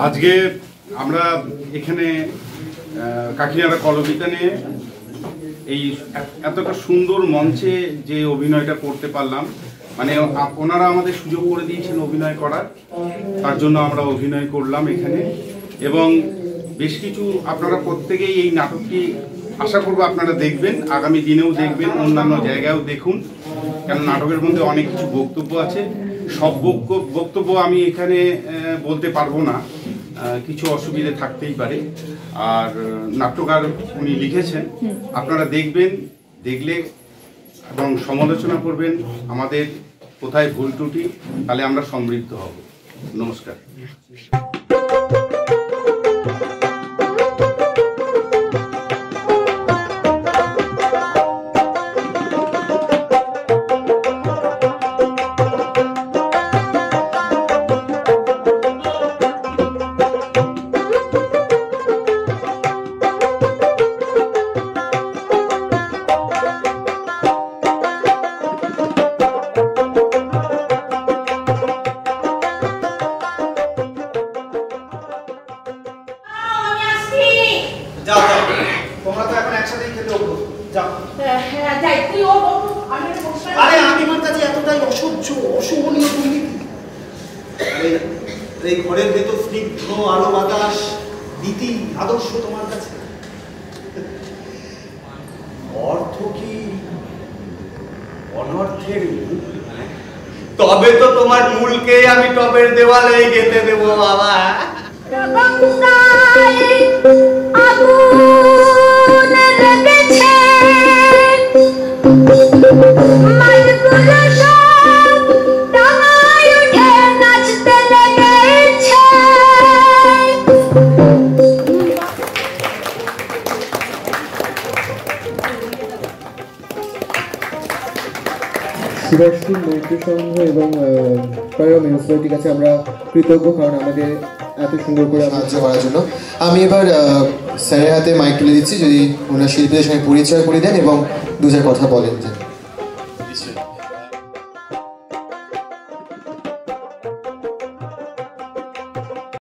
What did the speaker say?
আজকে আমরা এখানে কাকিনাড়া কলবিতানে এই এতটা সুন্দর মঞ্চে যে অভিনয়টা করতে পারলাম, মানে ওনারা আমাদের সুযোগ করে দিয়েছেন অভিনয় করার, তার জন্য আমরা অভিনয় করলাম এখানে। এবং বেশ কিছু আপনারা প্রত্যেকেই এই নাটকটি আশা করব আপনারা দেখবেন, আগামী দিনেও দেখবেন, অন্যান্য জায়গায়ও দেখুন, কেন নাটকের মধ্যে অনেক কিছু বক্তব্য আছে। সব বক্তব্য আমি এখানে বলতে পারবো না, কিছু অসুবিধে থাকতেই পারে। আর নাট্যকার উনি লিখেছেন, আপনারা দেখবেন, দেখলে এবং সমালোচনা করবেন আমাদের কোথায় ভুল ত্রুটি, তাহলে আমরা সমৃদ্ধ হব। নমস্কার। যাও যাও, তোমরা তো এখন একসাথেই খেতে হবো, যাও। হ্যাঁ যাই, তুই ও আমি আরে আমি আমার কাছে এতটাই অসহ্য, অসহনীয় দুর্নীতি। এই ঘরের ভেতর স্নিগ্ধ আলো বাতাস নীতি আদর্শ তোমার কাছে অর্থ কি অনর্থের মূল? তবে তো তোমার মূলকে আমি টবের দেওয়ালে গেঁথে দেবো বাবা। শিবাশ্রী মৈত্র সংঘ এবং মিউনিসিপ্যালিটির কাছে আমরা কৃতজ্ঞ, কারণ আমাদের এত সুন্দর করে সাহায্য করার জন্য। আমি এবার স্যারের হাতে মাইক তুলে দিচ্ছি, যদি ওনার শিল্পীদের সঙ্গে পরিচয় করে দেন এবং দু চার কথা বলেন।